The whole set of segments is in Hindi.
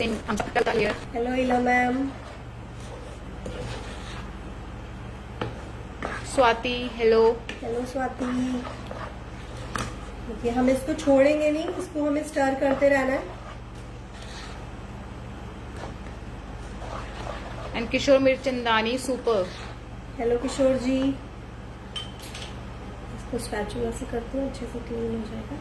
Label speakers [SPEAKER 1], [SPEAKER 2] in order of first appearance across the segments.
[SPEAKER 1] saying I'm Chaptal here.
[SPEAKER 2] Hello, Ila ma'am.
[SPEAKER 1] Swati, hello.
[SPEAKER 2] Hello Swati. देखिए हम इसको छोड़ेंगे नहीं, इसको हमें स्टर करते रहना है।
[SPEAKER 1] And Kishore Mirchandani, super.
[SPEAKER 2] Hello Kishore ji. इसको स्पैचुला से करते हैं, अच्छे से क्लीन हो जाएगा।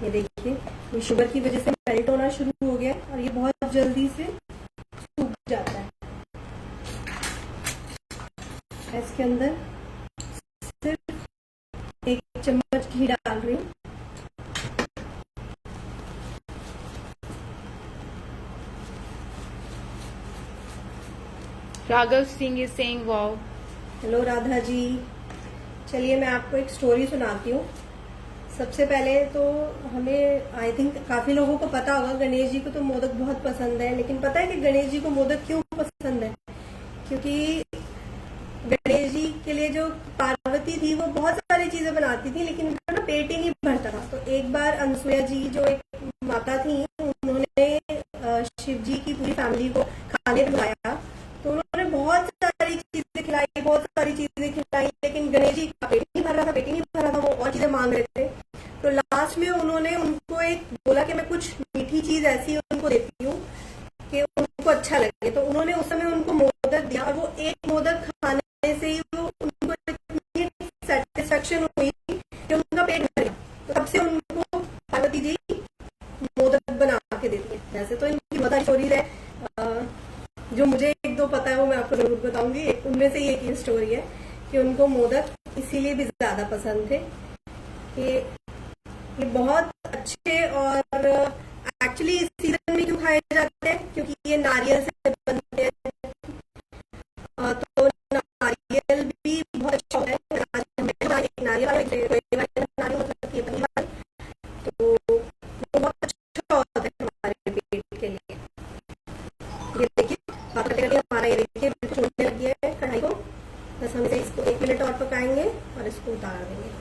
[SPEAKER 2] ये देखिए, ये शुगर की वजह से मेल्ट होना शुरू हो गया और ये बहुत जल्दी से सूख जाता है। इसके अंदर सिर्फ 1 चम्मच घी डाल रही हूँ।
[SPEAKER 1] Raghav Singh is saying wow.
[SPEAKER 2] Hello Radha ji. चलिए मैं आपको एक स्टोरी सुनाती हूँ। सबसे पहले तो हमें आई थिंक काफी लोगों को पता होगा, गणेश जी को तो मोदक बहुत पसंद है। लेकिन पता है कि गणेश जी को मोदक क्यों पसंद है? क्योंकि गणेश जी के लिए जो पार्वती थी वो बहुत सारी चीजें बनाती थी, लेकिन उनका ना पेट ही नहीं भरता था। तो एक बार अनसुया जी जो एक माता थी, उन्होंने शिव जी की पूरी फैमिली को खाने बुलाया। तो उन्होंने बहुत सारी चीजें खिलाई, बहुत सारी चीजें खिलाई, लेकिन गणेश जी का पेट नहीं भर रहा था, पेट ही नहीं भर रहा था, वो और चीजें मांग रहे थे। तो लास्ट में उन्होंने उनको एक बोला कि मैं कुछ मीठी चीज ऐसी उनको देती हूँ कि उनको अच्छा लगे। तो उन्होंने उस समय उनको मोदक दिया और वो एक मोदक खाने से ही वो उनको इतनी सेटिस्फेक्शन हुई कि उनका पेट भर गया। तो तब से उनको पार्वती जी मोदक बना के देती है। वैसे तो इनकी बहुत सारी स्टोरीज है, जो मुझे 1-2 पता है वो मैं आपको जरूर बताऊंगी। उनमें से एक ही स्टोरी है कि उनको मोदक इसीलिए भी ज्यादा पसंद थे कि ये बहुत अच्छे, और एक्चुअली इस सीजन में क्यों खाए जाते हैं? क्योंकि ये नारियल से बनते हैं। तो नारियल भी बहुत अच्छा होता है। नारियल वाला मतलब कि पनीर वाला, तो वो बहुत अच्छा होता है हमारे पेट के लिए। ये देखिए बात करते करते हमारा ये देखिए छोड़ने लग गया है कढ़ाई को। बस हम इसे इसको 1 मिनट और पकाएंगे और इसको उतार देंगे।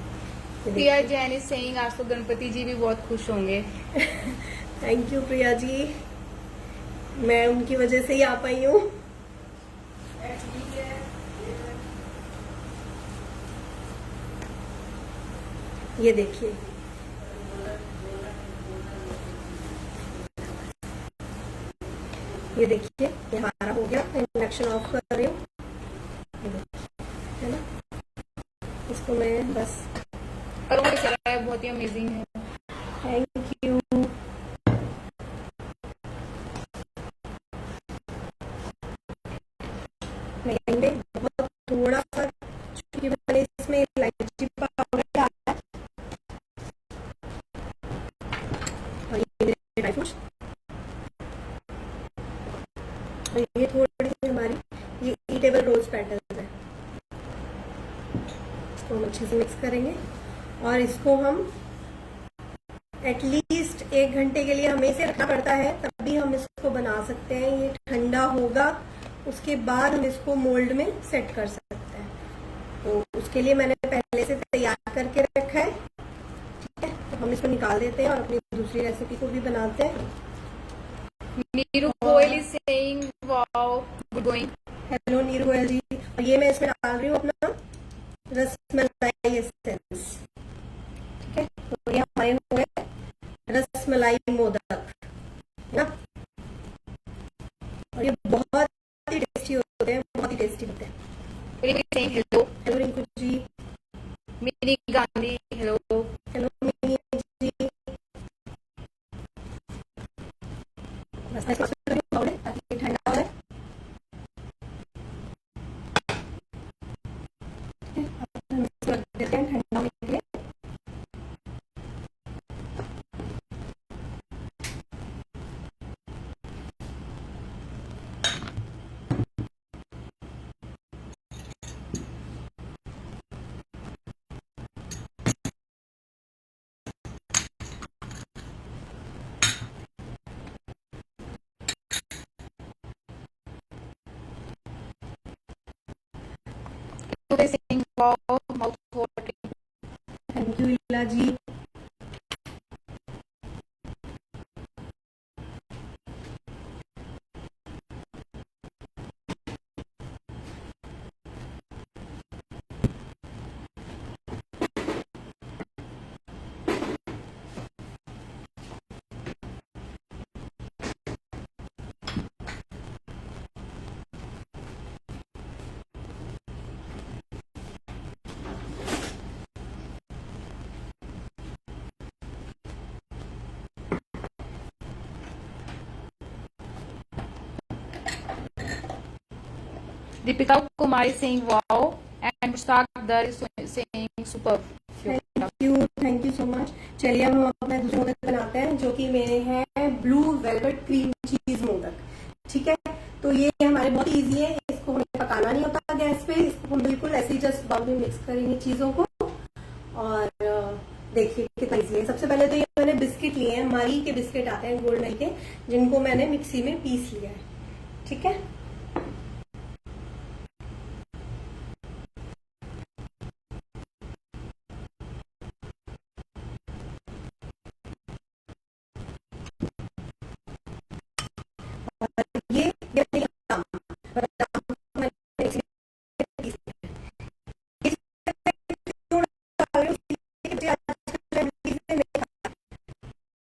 [SPEAKER 1] प्रिया जैन इज सेइंग आज तो गणपति जी भी बहुत खुश होंगे।
[SPEAKER 2] थैंक यू प्रिया जी, मैं उनकी वजह से ही आ पाई हूँ। ये देखिए, ये देखिए ये हमारा हो गया। इंडक्शन ऑफ कर रही हूँ, है ना। इसको मैं बस
[SPEAKER 1] बहुत ही अमेजिंग है।
[SPEAKER 2] Thank you. मैं बहुत थोड़ा सा, क्योंकि मैंने इसमें इलायची पाउडर डाला है और ये मेरे ड्राई फ्रूट्स, और ये थोड़ी सी हमारी ये ईटेबल रोज पेटल्स है। इसको हम अच्छे से मिक्स करेंगे और इसको हम एटलीस्ट 1 घंटे के लिए हमें इसे रखना पड़ता है, तभी हम इसको बना सकते हैं। ये ठंडा होगा, उसके बाद हम इसको मोल्ड में सेट कर सकते हैं। तो उसके लिए मैंने पहले से तैयार करके रखा है। ठीक है, तो हम इसको निकाल देते हैं और अपनी दूसरी रेसिपी को भी बनाते हैं।
[SPEAKER 1] Neeru Goyal is saying wow, good going.
[SPEAKER 2] Hello Neeru Goyal ji. और ये मैं इसमें डाल रही हूँ अपना रसमलाई एसेंस। ठीक है, तो ये हमारे हो गए रसमलाई मोदक ना, और ये बहुत ही टेस्टी होते हैं, बहुत ही टेस्टी होते हैं।
[SPEAKER 1] Hello
[SPEAKER 2] hello Rinku ji.
[SPEAKER 1] Mini Gandhi hello.
[SPEAKER 2] Hello Mini ji. बस ताकि ठंडा हो जाए। हम इसको रख देते हैं ठंडा होने के लिए।
[SPEAKER 1] Deepika Kumar is saying wow, and Mushtaq Dar is saying super.
[SPEAKER 2] Thank you so much. चलिए अब हम अपना दूसरा मोदक बनाते हैं, जो कि मेरे हैं blue velvet cream cheese modak. ठीक है, तो ये हमारे बहुत इजी है, इसको हमें पकाना नहीं होता गैस पे, इसको हम बिल्कुल ऐसे ही जस्ट बाउल में मिक्स करेंगे चीजों को। और देखिए कितना इजी है। सबसे पहले तो ये मैंने बिस्किट लिए हैं, मरी के बिस्किट आते हैं गोल्ड मरी के, जिनको मैंने मिक्सी में पीस लिया है। ठीक है, ये बादाम मैंने मिक्सी में पीस लिया है। क्यों डाल रही हूँ? इसलिए आजकल रेसिपीज में नहीं खाता।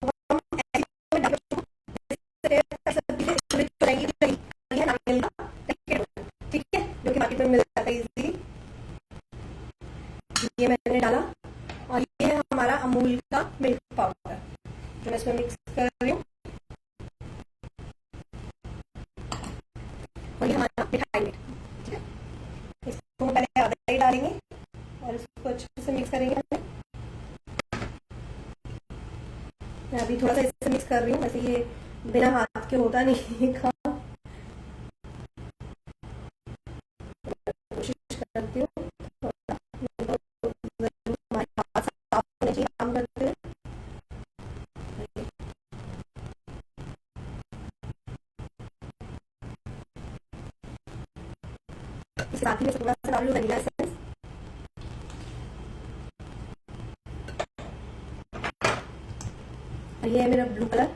[SPEAKER 2] तो हम ऐसे में डाल सकते हैं, सब्जी से इसमें चुराएंगे तो नहीं है, नारियल का पैकेट होता है, ठीक है, जो कि मार्केट में मिल जाता है इजीली। ये मैंने डाला, और ये है हमारा अमूल का मिल्क पाउडर, जो मैं इसमें मिक्स कर रही हूँ। और ये हमारा मिठाई मीठ, ठीक है, इसको हम पहले आधा ही डालेंगे और इसको अच्छे से मिक्स करेंगे। मैं अभी थोड़ा सा इससे मिक्स कर रही हूँ, वैसे ये बिना हाथ के होता नहीं का, कोशिश करती हूँ थोड़ा, हमारे हाथ साफ होने चाहिए काम करते हुए। इसके साथ ही मैं थोड़ा सा डाल लूँ वनीला एसेंस। और ये है मेरा ब्लू कलर।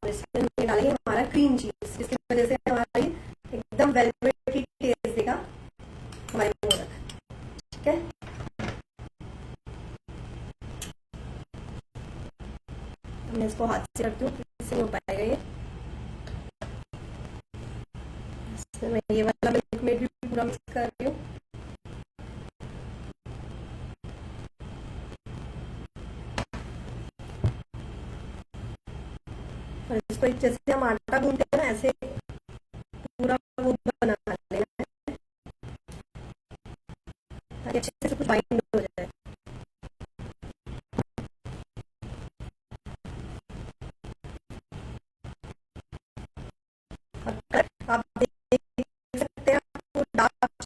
[SPEAKER 2] और इसमें हम डालेंगे हमारा क्रीम चीज, जिसकी वजह से हमारी एकदम वेलवेटी टेस्ट देगा हमारे मोदक। ठीक है, मैं इसको हाथ से रखती हूँ, इससे नहीं हो पाएगा ये। इसमें मैं ये वाला मिल्क मेड भी पूरा मिक्स कर रही हूँ। और इसको जैसे हम आटा गूंथते हैं ना, ऐसे पूरा वो बना लेना है, ताकि अच्छे से कुछ बाइंड हो जाए। आप देख सकते हैं, आपको डार्क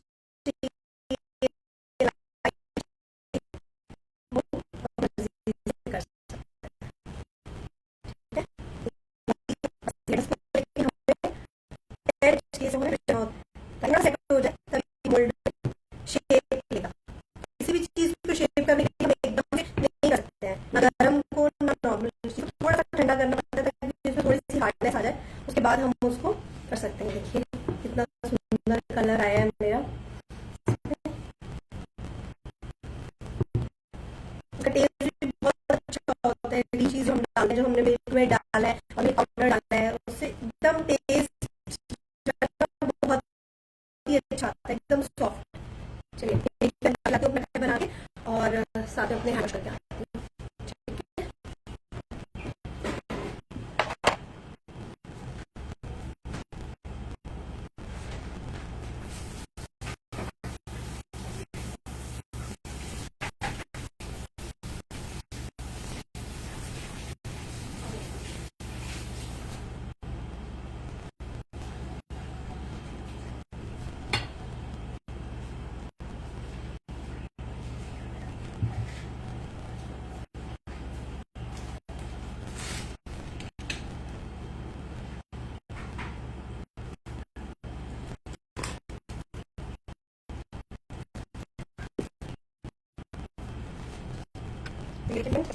[SPEAKER 2] कर सकते हो जाए, तभी मोल्ड शेप लेगा। किसी भी चीज को शेप करने के लिए हम एकदम से नहीं कर सकते हैं, ना गर्म को ना नॉर्मल, थोड़ा सा ठंडा करना पड़ता है ताकि इसमें थोड़ी सी हार्डनेस आ जाए, उसके बाद हम उसको कर सकते हैं। देखिए कितना सुंदर कलर आया है मेरा। इसका टेस्ट भी बहुत अच्छा होता है। ये चीज हम डालते हैं, जो हमने मिल्क में डाला है और मिल्क पाउडर डाला है, उससे एकदम टेस्ट बहुत ही अच्छा आता है, एकदम सॉफ्ट। चलिए एक मिठाई बना के और साथ में अपने हैंड करके आते हैं।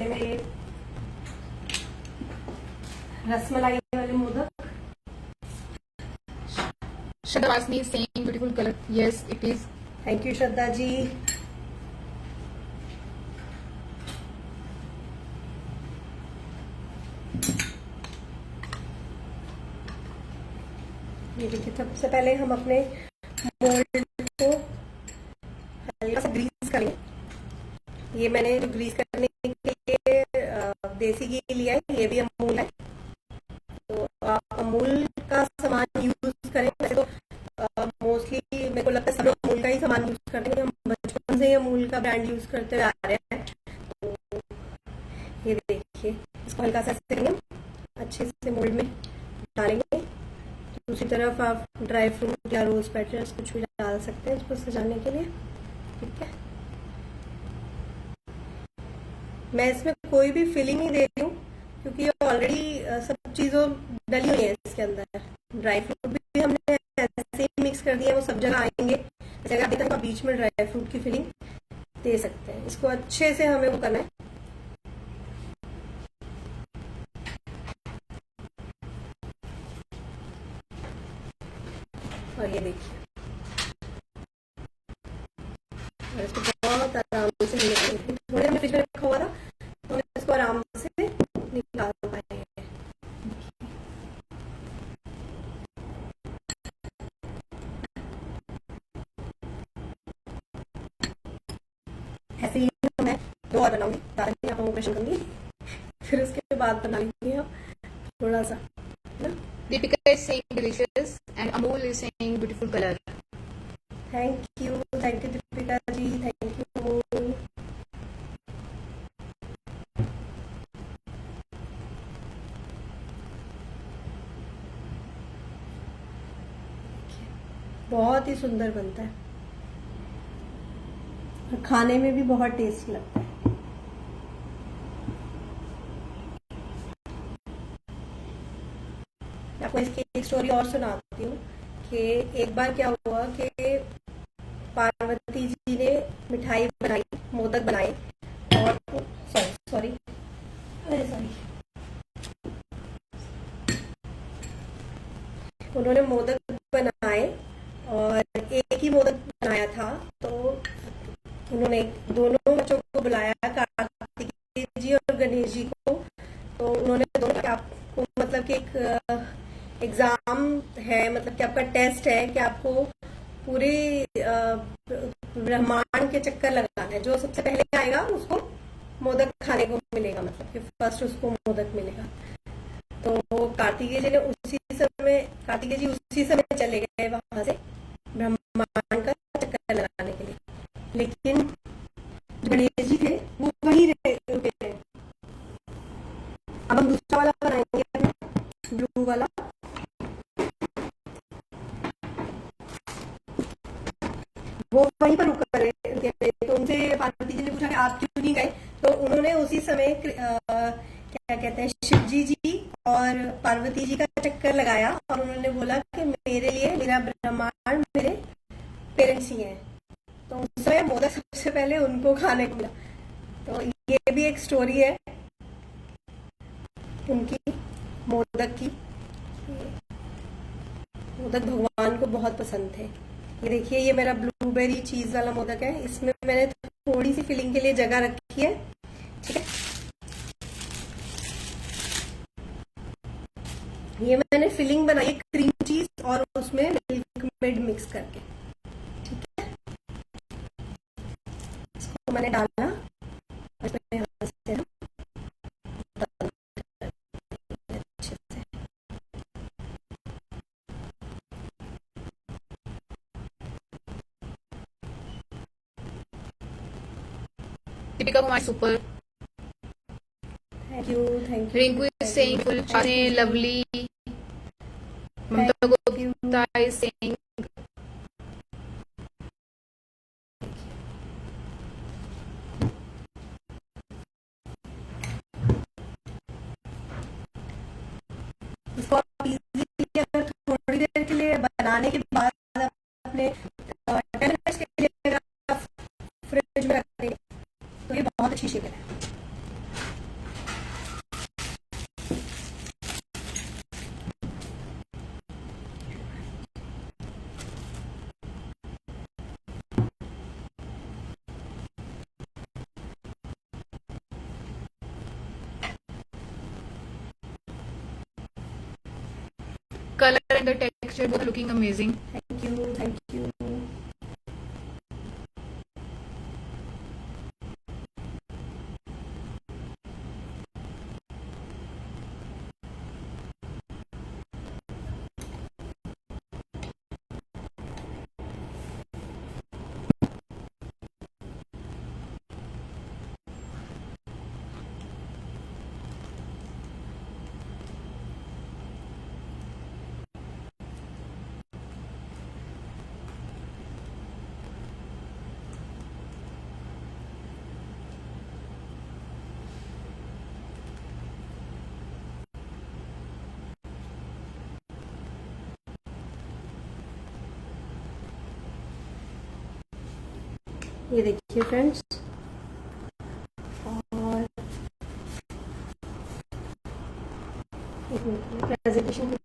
[SPEAKER 2] मेरे रसमलाई वाले modak.
[SPEAKER 1] Shadavasni is saying beautiful color. Yes, it is.
[SPEAKER 2] Thank you Shraddha ji. ये देखिए, सबसे पहले हम अपने मोल्ड को हल्का सा ग्रीस करेंगे। ये मैंने जो ग्रीस करने के लिए देसी घी लिया है, ये भी अमूल है, सा सामान यूज करें। वैसे तो मोस्टली मेरे को लगता है सब लोग अमूल का ही सामान यूज करते हैं, हम बचपन से ही अमूल का ब्रांड यूज करते हुए आ रहे हैं। तो ये देखिए, इसको हल्का सा ऐसे करेंगे, अच्छे से मोल्ड में डालेंगे। दूसरी तरफ आप ड्राई फ्रूट या रोज पेटल्स कुछ भी डाल सकते हैं इसको सजाने के लिए। ठीक है, मैं इसमें कोई भी फिलिंग नहीं दे रही हूँ क्योंकि ये ऑलरेडी सब चीज़ों डली हुई है इसके अंदर। ड्राई फ्रूट भी हमने ऐसे ही मिक्स कर दिया, वो सब जगह आएंगे। जगह अभी तक बीच में ड्राई फ्रूट की फिलिंग दे सकते हैं। इसको अच्छे से हमें वो करना है। और ये देखिए, और इसको बहुत आराम से थोड़े हमने फ्रिज में रखा हुआ था तो हम इसको आराम से निकाल पाएंगे। ऐसे ही मैं 2 और बनाऊंगी, ज़्यादा नहीं आपको ऑपरेशन करूंगी, फिर उसके बाद बना लेंगे हम थोड़ा सा, है ना।
[SPEAKER 1] Deepika is saying delicious and Amol is saying beautiful color.
[SPEAKER 2] Thank you Deepika ji, thank you Amul. बहुत ही सुंदर बनता है और खाने में भी बहुत टेस्टी लगता है। मैं आपको इसकी एक स्टोरी और सुनाती हूँ कि एक बार क्या हुआ कि पार्वती जी ने मिठाई बनाई, मोदक बनाए, और सॉरी अरे सॉरी, उन्होंने मोदक बनाए और एक ही मोदक बनाया था। तो उन्होंने दोनों बच्चों को बुलाया, कार्तिकेय जी और गणेश जी को। तो उन्होंने दोनों, आपको मतलब कि एक एग्जाम है, मतलब कि आपका टेस्ट है कि आपको पूरे ब्रह्मांड के चक्कर लगाना है। जो सबसे पहले आएगा उसको मोदक खाने को मिलेगा, मतलब कि फर्स्ट उसको मोदक मिलेगा। तो कार्तिकेय जी उसी समय चले गए वहां से ब्रह्मांड का चक्कर लगाने के लिए। लेकिन गणेश जी थे वो वहीं रुके थे। अब हम दूसरा वाला बनाएंगे, ब्लू वाला। वो वहीं पर रुक कर तो उनसे पार्वती जी ने पूछा कि आप क्यों नहीं गए। तो उन्होंने उसी समय क्या कहते हैं, शिव जी और पार्वती जी का चक्कर लगाया और उन्होंने बोला कि मेरे लिए मेरा ब्रह्मांड मेरे पेरेंट्स ही हैं। तो उस समय मोदक सबसे पहले उनको खाने को मिला। तो ये भी एक स्टोरी है उनकी, मोदक की। मोदक भगवान को बहुत पसंद थे। ये देखिए, ये मेरा ब्लूबेरी चीज वाला मोदक है। इसमें मैंने थोड़ी सी फिलिंग के लिए जगह रखी है। ठीक है, ये मैंने फिलिंग बनाई है क्रीम चीज और उसमें मिल्क मेड मिक्स करके। ठीक है, इसको मैंने डाला, इसमें यहाँ से अच्छे से।
[SPEAKER 1] Deepika Kumar super.
[SPEAKER 2] Thank you
[SPEAKER 1] Rinku is saying full chane lovely. Mamta Gupta is saying
[SPEAKER 2] इसको आप इजीली अगर थोड़ी देर के लिए बनाने के बाद अपने 10 मिनट्स के लिए फ्रिज में रख देंगे तो ये बहुत अच्छी शेप है।
[SPEAKER 1] color and the texture both looking amazing.
[SPEAKER 2] Thank you, thank you. ये देखिए फ्रेंड्स, और एक मिनट प्रेजेंटेशन।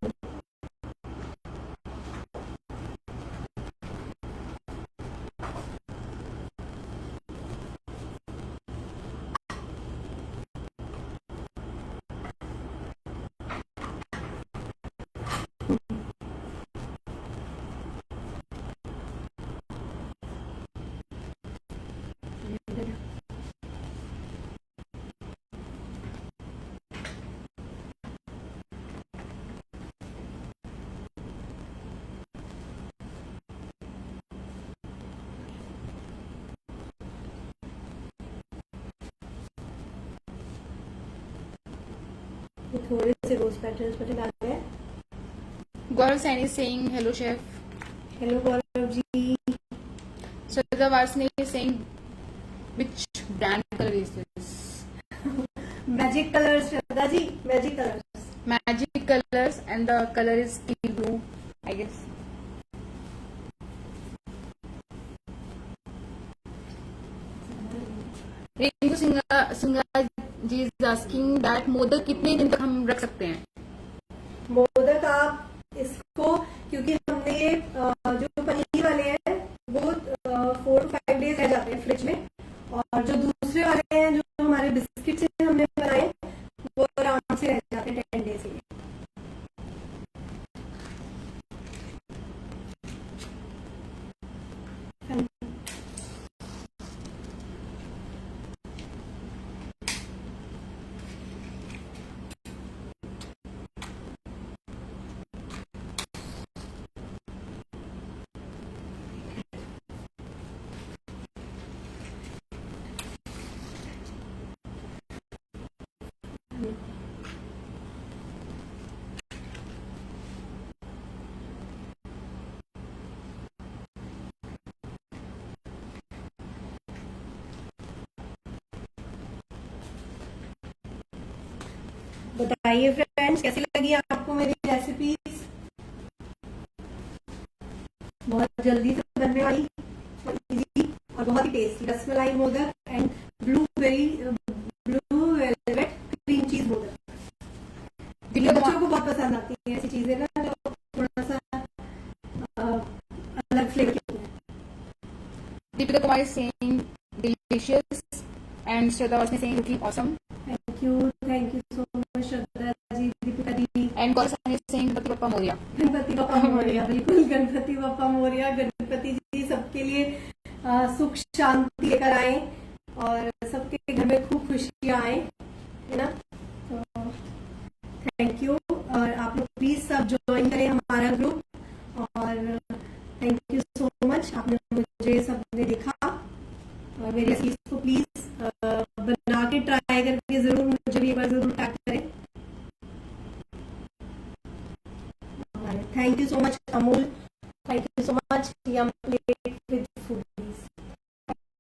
[SPEAKER 2] थोड़े से रोज पैटर्न्स मुझे आ गए।
[SPEAKER 1] Gaurav Saini is saying hello chef.
[SPEAKER 2] Hello Gaurav ji.
[SPEAKER 1] Shraddha Varsni is saying which brand color is this?
[SPEAKER 2] Magic colours Shraddha ji, magic colours.
[SPEAKER 1] Magic colors and the color is steel blue, I guess. Rinku Singha ji is asking that modak कितने दिन तक हम रख सकते हैं?
[SPEAKER 2] मोदक आप इसको, क्योंकि हमने ये जो पनीर वाले हैं वो 4 to 5 डेज रह जाते हैं फ्रिज में, और जो दूसरे वाले हैं जो हमारे बिस्किट से हमने बनाए वो आराम से रह जाते हैं 10 डेज के लिए। बताइए फ्रेंड्स, कैसी लगी आपको मेरी रेसिपीज? बहुत जल्दी से बनने वाली और इजी और बहुत ही tasty rasmalai modak and blue velvet cream cheese modak. बच्चों को बहुत पसंद आती है ऐसी चीजें ना, जो थोड़ा सा अलग फ्लेवर की होती है।
[SPEAKER 1] Deepika Kumar is saying delicious and Shraddha Varsni saying looking awesome.
[SPEAKER 2] Thank you so much Shraddha ji, Deepika di.
[SPEAKER 1] And Gaurav Saini is saying Ganpati Bappa Morya.
[SPEAKER 2] Ganpati Bappa Morya, बिल्कुल गणपति बप्पा मोरया। गणपति जी सबके लिए सुख शांति लेकर आए और सबके घर में खूब खुशियां आए, है ना। तो थैंक यू, और आप लोग प्लीज सब ज्वाइन करें हमारा ग्रुप, और थैंक यू सो मच, आपने मुझे सबने देखा, और मेरी चीज को प्लीज बना के ट्राई करके जरूर मुझे भी एक बार जरूर टैग करें। Thank you so much Amul, thank you so much yum plate.